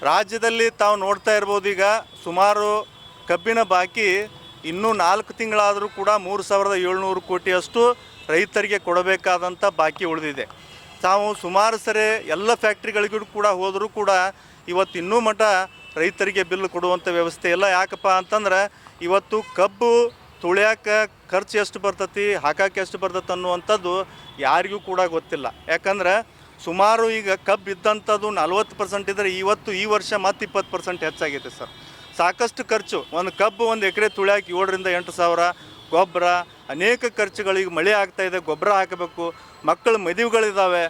ರಾಜ್ಯದಲ್ಲಿ ತಾವು ನೋಡ್ತಾ ಇರ್ಬೋದು, ಈಗ ಸುಮಾರು ಕಬ್ಬಿನ ಬಾಕಿ ಇನ್ನೂ 4 ತಿಂಗಳಾದರೂ ಕೂಡ 3,700 ಕೋಟಿಯಷ್ಟು ರೈತರಿಗೆ ಕೊಡಬೇಕಾದಂಥ ಬಾಕಿ ಉಳಿದಿದೆ. ತಾವು ಸುಮಾರು ಸರಿ ಎಲ್ಲ ಫ್ಯಾಕ್ಟ್ರಿಗಳಿಗೂ ಕೂಡ ಹೋದರೂ ಕೂಡ ಇವತ್ತು ಇನ್ನೂ ಮಟ್ಟ ರೈತರಿಗೆ ಬಿಲ್ ಕೊಡುವಂಥ ವ್ಯವಸ್ಥೆ ಇಲ್ಲ. ಯಾಕಪ್ಪ ಅಂತಂದ್ರೆ ಇವತ್ತು ಕಬ್ಬು ತುಳಿಯೋಕೆ ಖರ್ಚು ಎಷ್ಟು ಬರ್ತೈತಿ, ಹಾಕೋಕೆ ಎಷ್ಟು ಬರ್ತೈತೆ ಅನ್ನುವಂಥದ್ದು ಯಾರಿಗೂ ಕೂಡ ಗೊತ್ತಿಲ್ಲ. ಯಾಕಂದ್ರೆ ಸುಮಾರು ಈಗ ಕಬ್ಬು ಇದ್ದಂಥದ್ದು 40% ಇದ್ದರೆ ಇವತ್ತು ಈ ವರ್ಷ ಮತ್ತೆ 20% ಹೆಚ್ಚಾಗಿದೆ ಸರ್. ಸಾಕಷ್ಟು ಖರ್ಚು. ಒಂದು ಕಬ್ಬು 1 ಎಕರೆ ತುಳಿಯೋಕೆ 7,000 8 ಸಾವಿರ, ಗೊಬ್ಬರ, ಅನೇಕ ಖರ್ಚುಗಳಿಗೆ ಮಳೆ ಆಗ್ತಾಯಿದೆ, ಗೊಬ್ಬರ ಹಾಕಬೇಕು, ಮಕ್ಕಳ ಮದುವೆಗಳಿದ್ದಾವೆ,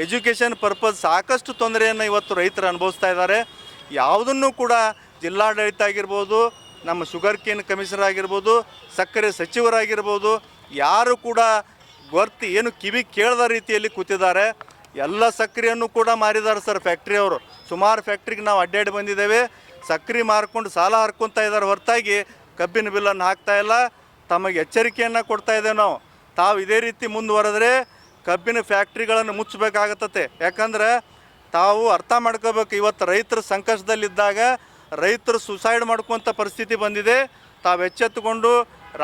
ಎಜುಕೇಷನ್ ಪರ್ಪಸ್ ಸಾಕಷ್ಟು ತೊಂದರೆಯನ್ನು ಇವತ್ತು ರೈತರು ಅನುಭವಿಸ್ತಾ ಇದ್ದಾರೆ. ಯಾವುದನ್ನು ಕೂಡ ಜಿಲ್ಲಾಡಳಿತ ಆಗಿರ್ಬೋದು, ನಮ್ಮ ಶುಗರ್ ಕೇನ್ ಕಮಿಷನರ್ ಆಗಿರ್ಬೋದು, ಸಕ್ಕರೆ ಸಚಿವರಾಗಿರ್ಬೋದು, ಯಾರು ಕೂಡ ಏನು ಕಿವಿ ಕೇಳದ ರೀತಿಯಲ್ಲಿ ಕೂತಿದ್ದಾರೆ. ಎಲ್ಲ ಸಕ್ಕರೆಯನ್ನು ಕೂಡ ಮಾರಿದ್ದಾರೆ ಸರ್ ಫ್ಯಾಕ್ಟ್ರಿಯವರು. ಸುಮಾರು ಫ್ಯಾಕ್ಟ್ರಿಗೆ ನಾವು ಅಡ್ಡಾಡಿ ಬಂದಿದ್ದೇವೆ. ಸಕ್ಕರೆ ಮಾರ್ಕೊಂಡು ಸಾಲ ಹರ್ಕೊತಾ ಇದ್ದಾರೆ ಹೊರತಾಗಿ ಕಬ್ಬಿನ ಬಿಲ್ಲನ್ನು ಹಾಕ್ತಾಯಿಲ್ಲ. ತಮಗೆ ಎಚ್ಚರಿಕೆಯನ್ನು ಕೊಡ್ತಾ ಇದ್ದೇವೆ ನಾವು. ತಾವು ಇದೇ ರೀತಿ ಮುಂದುವರೆದ್ರೆ ಕಬ್ಬಿನ ಫ್ಯಾಕ್ಟ್ರಿಗಳನ್ನು ಮುಚ್ಚಬೇಕಾಗತ್ತೆ. ಯಾಕಂದ್ರೆ ತಾವು ಅರ್ಥ ಮಾಡ್ಕೋಬೇಕು, ಇವತ್ತು ರೈತರು ಸಂಕಷ್ಟದಲ್ಲಿದ್ದಾಗ ರೈತರು ಸುಸೈಡ್ ಮಾಡ್ಕೊತ ಪರಿಸ್ಥಿತಿ ಬಂದಿದೆ. ತಾವು ಎಚ್ಚೆತ್ತುಕೊಂಡು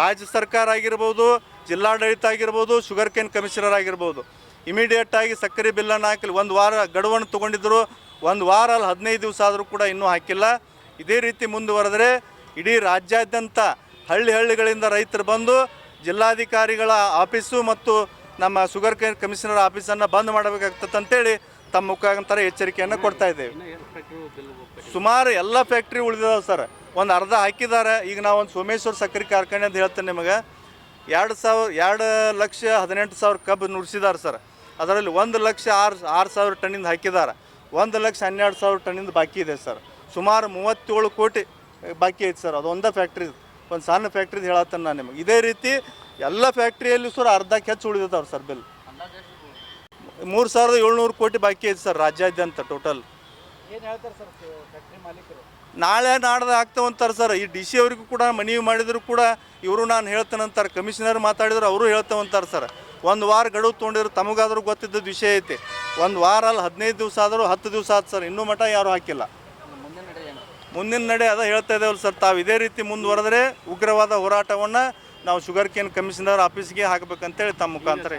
ರಾಜ್ಯ ಸರ್ಕಾರ ಆಗಿರ್ಬೋದು, ಜಿಲ್ಲಾಡಳಿತ ಆಗಿರ್ಬೋದು, ಶುಗರ್ ಕೇನ್ ಕಮಿಷನರ್ ಆಗಿರ್ಬೋದು, ಇಮಿಡಿಯೇಟಾಗಿ ಸಕ್ಕರೆ ಬಿಲ್ಲನ್ನು ಹಾಕಲಿ. 1 ವಾರ ಗಡುವನ್ನು ತೊಗೊಂಡಿದ್ದರು, 1 ವಾರ ಅಲ್ಲಿ 15 ದಿವಸ ಆದರೂ ಕೂಡ ಇನ್ನೂ ಹಾಕಿಲ್ಲ. ಇದೇ ರೀತಿ ಮುಂದುವರೆದರೆ ಇಡೀ ರಾಜ್ಯಾದ್ಯಂತ ಹಳ್ಳಿಗಳಿಂದ ರೈತರು ಬಂದು ಜಿಲ್ಲಾಧಿಕಾರಿಗಳ ಆಫೀಸು ಮತ್ತು ನಮ್ಮ ಶುಗರ್ ಕೇನ್ ಕಮಿಷನರ್ ಆಫೀಸನ್ನು ಬಂದ್ ಮಾಡಬೇಕಾಗ್ತದೆ ಅಂತೇಳಿ ತಮ್ಮ ಮುಖಾಂತರ ಎಚ್ಚರಿಕೆಯನ್ನು ಕೊಡ್ತಾ ಇದ್ದೇವೆ. ಸುಮಾರು ಎಲ್ಲ ಫ್ಯಾಕ್ಟ್ರಿ ಉಳಿದಿದ್ದಾವೆ ಸರ್. ಒಂದು ಅರ್ಧ ಹಾಕಿದ್ದಾರೆ. ಈಗ ನಾವು ಒಂದು ಸೋಮೇಶ್ವರ ಸಕ್ಕರೆ ಕಾರ್ಖಾನೆ ಅಂತ ಹೇಳ್ತೇನೆ ನಿಮಗೆ. 2,18,000 ಕಬ್ಬು ನುಡಿಸಿದ್ದಾರೆ ಸರ್. ಅದರಲ್ಲಿ 1,06,000 ಟನ್ನಿಂದ ಹಾಕಿದ್ದಾರೆ. 1,12,000 ಟನ್ನಿಂದ ಬಾಕಿ ಇದೆ ಸರ್. ಸುಮಾರು 37 ಕೋಟಿ ಬಾಕಿ ಐತೆ ಸರ್. ಅದೊಂದೇ ಫ್ಯಾಕ್ಟ್ರಿ, ಒಂದು ಸಣ್ಣ ಫ್ಯಾಕ್ಟ್ರಿದು ಹೇಳತ್ತೇನೆ ನಾನು ನಿಮಗೆ. ಇದೇ ರೀತಿ ಎಲ್ಲ ಫ್ಯಾಕ್ಟ್ರಿಯಲ್ಲಿ ಸರ್ ಅರ್ಧಕ್ಕೆ ಹೆಚ್ಚು ಉಳಿದಿದ್ದಾವೆ ಸರ್ ಬಿಲ್. 3,700 ಕೋಟಿ ಬಾಕಿ ಐತೆ ಸರ್ ರಾಜ್ಯಾದ್ಯಂತ ಟೋಟಲ್. ನಾಳೆ ನಾಡ್ದು ಆಗ್ತಾವಂತಾರೆ ಸರ್. ಈ DC ಅವರಿಗೂ ಕೂಡ ಮನವಿ ಮಾಡಿದ್ರು ಕೂಡ ಇವರು ನಾನು ಹೇಳ್ತೇನಂತಾರೆ. ಕಮಿಷನರ್ ಮಾತಾಡಿದ್ರು ಅವರು ಹೇಳ್ತಾವಂತಾರೆ ಸರ್. 1 ವಾರ ಗಡುವು ತೊಗೊಂಡಿದ್ರು. ತಮಗಾದರೂ ಗೊತ್ತಿದ್ದದ್ದು ವಿಷಯ ಐತಿ. 1 ವಾರ ಅಲ್ಲಿ 15 ದಿವಸ ಆದರೂ 10 ದಿವಸ ಆಯ್ತು ಸರ್. ಇನ್ನೂ ಮಟ್ಟ ಯಾರೂ ಹಾಕಿಲ್ಲ. ಮುಂದಿನ ನಡೆ ಅದ ಹೇಳ್ತಾ ಇದ್ದೇವಲ್ಲ ಸರ್. ತಾವು ಇದೇ ರೀತಿ ಮುಂದುವರೆದ್ರೆ ಉಗ್ರವಾದ ಹೋರಾಟವನ್ನು ನಾವು ಶುಗರ್ ಕೇನ್ ಕಮಿಷನರ್ ಆಫೀಸ್ಗೆ ಹಾಕಬೇಕಂತೇಳಿ ತಮ್ಮ ಮುಖಾಂತರ.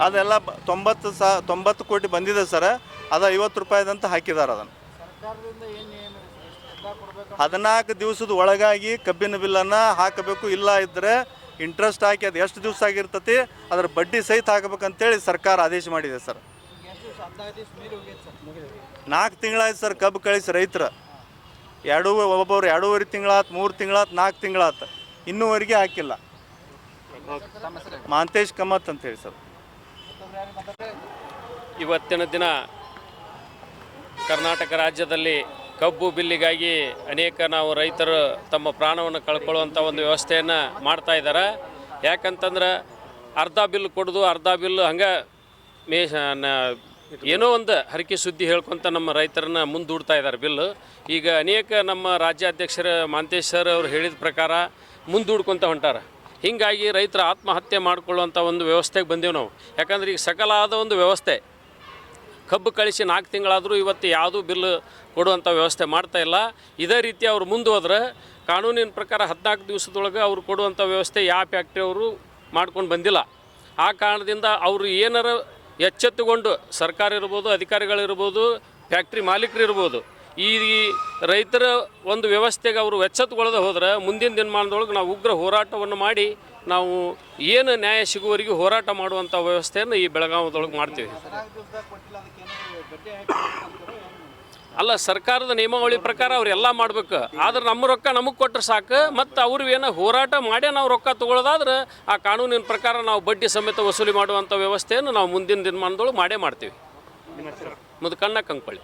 ಅದೆಲ್ಲ 90 ಕೋಟಿ ಬಂದಿದೆ ಸರ್. ಅದು 50 ರೂಪಾಯಿದಂತ ಹಾಕಿದ್ದಾರೆ. ಅದನ್ನು 14 ದಿವಸದ ಒಳಗಾಗಿ ಕಬ್ಬಿನ ಬಿಲ್ಲನ್ನು ಹಾಕಬೇಕು. ಇಲ್ಲ ಇದ್ದರೆ ಇಂಟ್ರೆಸ್ಟ್ ಹಾಕಿ ಅದು ಎಷ್ಟು ದಿವಸ ಆಗಿರ್ತತಿ ಅದರ ಬಡ್ಡಿ ಸಹಿತ ಹಾಕಬೇಕಂತೇಳಿ ಸರ್ಕಾರ ಆದೇಶ ಮಾಡಿದೆ ಸರ್. 4 ತಿಂಗಳಾಯ್ತು ಸರ್ ಕಬ್ಬು ಕಳಿಸಿ ರೈತರು. ಒಬ್ಬೊಬ್ಬರು 2.5 ತಿಂಗಳಾಯ್ತು, 3 ತಿಂಗಳಾಯ್ತು, 4 ತಿಂಗಳಾಯ್ತು, ಇನ್ನೂವರೆಗೆ ಹಾಕಿಲ್ಲ. ಮಾಂತೇಶ್ ಕಮತ್ ಅಂತೇಳಿ ಸರ್. ಇವತ್ತಿನ ದಿನ ಕರ್ನಾಟಕ ರಾಜ್ಯದಲ್ಲಿ ಕಬ್ಬು ಬಿಲ್ಲಿಗಾಗಿ ನಾವು ರೈತರು ತಮ್ಮ ಪ್ರಾಣವನ್ನು ಕಳ್ಕೊಳ್ಳುವಂಥ ಒಂದು ವ್ಯವಸ್ಥೆಯನ್ನು ಮಾಡ್ತಾ ಇದ್ದಾರೆ. ಯಾಕಂತಂದ್ರೆ ಅರ್ಧ ಬಿಲ್ ಕೊಡೋದು, ಅರ್ಧ ಬಿಲ್ ಹಂಗೆ ಏನೋ ಒಂದು ಹರಕೆ ಸುದ್ದಿ ಹೇಳ್ಕೊತ ನಮ್ಮ ರೈತರನ್ನ ಮುಂದೂಡ್ತಾ ಇದ್ದಾರೆ ಬಿಲ್ಲು. ಈಗ ಅನೇಕ ನಮ್ಮ ರಾಜ್ಯಾಧ್ಯಕ್ಷರ ಮಾಂತೇಶ್ ಸರ್ ಅವರು ಹೇಳಿದ ಪ್ರಕಾರ ಮುಂದೂಡ್ಕೊತ ಹೊಂಟಾರ. ಹೀಗಾಗಿ ರೈತರ ಆತ್ಮಹತ್ಯೆ ಮಾಡಿಕೊಳ್ಳುವಂಥ ಒಂದು ವ್ಯವಸ್ಥೆಗೆ ಬಂದೆವು ನಾವು. ಯಾಕಂದ್ರೆ ಈಗ ಸಕಲಾದ ಒಂದು ವ್ಯವಸ್ಥೆ ಕಬ್ಬು ಕಳಿಸಿ 4 ತಿಂಗಳಾದರೂ ಇವತ್ತು ಯಾವುದೂ ಬಿಲ್ ಕೊಡುವಂಥ ವ್ಯವಸ್ಥೆ ಮಾಡ್ತಾ ಇಲ್ಲ. ಇದೇ ರೀತಿ ಅವರು ಮುಂದುವರೆದ್ರೆ ಕಾನೂನಿನ ಪ್ರಕಾರ 14 ದಿವಸದೊಳಗೆ ಅವರು ಕೊಡುವಂಥ ವ್ಯವಸ್ಥೆ ಯಾವ ಫ್ಯಾಕ್ಟ್ರಿ ಅವರು ಮಾಡ್ಕೊಂಡು ಬಂದಿಲ್ಲ. ಆ ಕಾರಣದಿಂದ ಅವರು ಏನಾರ ಎಚ್ಚೆತ್ತುಕೊಂಡು ಸರ್ಕಾರ ಇರ್ಬೋದು, ಅಧಿಕಾರಿಗಳಿರ್ಬೋದು, ಫ್ಯಾಕ್ಟ್ರಿ ಮಾಲೀಕರು ಇರ್ಬೋದು, ಈ ರೈತರ ಒಂದು ವ್ಯವಸ್ಥೆಗೆ ಅವರು ಎಚ್ಚೆತ್ತುಕೊಳ್ಳದೆ ಹೋದ್ರೆ ಮುಂದಿನ ದಿನಮಾನದೊಳಗೆ ನಾವು ಉಗ್ರ ಹೋರಾಟವನ್ನು ಮಾಡಿ ನಾವು ಏನು ನ್ಯಾಯ ಸಿಗುವವರೆಗೂ ಹೋರಾಟ ಮಾಡುವಂಥ ವ್ಯವಸ್ಥೆಯನ್ನು ಈ ಬೆಳಗಾವಿದೊಳಗೆ ಮಾಡ್ತೀವಿ. ಅಲ್ಲ, ಸರ್ಕಾರದ ನಿಯಮಾವಳಿ ಪ್ರಕಾರ ಅವರೆಲ್ಲ ಮಾಡಬೇಕು. ಆದ್ರೆ ನಮ್ಮ ರೊಕ್ಕ ನಮಗೆ ಕೊಟ್ಟರೆ ಸಾಕು. ಮತ್ತು ಅವ್ರು ಏನೋ ಹೋರಾಟ ಮಾಡಿ ನಾವು ರೊಕ್ಕ ತೊಗೊಳ್ಳೋದಾದ್ರೆ ಆ ಕಾನೂನಿನ ಪ್ರಕಾರ ನಾವು ಬಡ್ಡಿ ಸಮೇತ ವಸೂಲಿ ಮಾಡುವಂಥ ವ್ಯವಸ್ಥೆಯನ್ನು ನಾವು ಮುಂದಿನ ದಿನಮಾನದೊಳಗೆ ಮಾಡೇ ಮಾಡ್ತೀವಿ. ಮುದುಕಣ್ಣ ಕಂಕೊಳ್ಳಿ.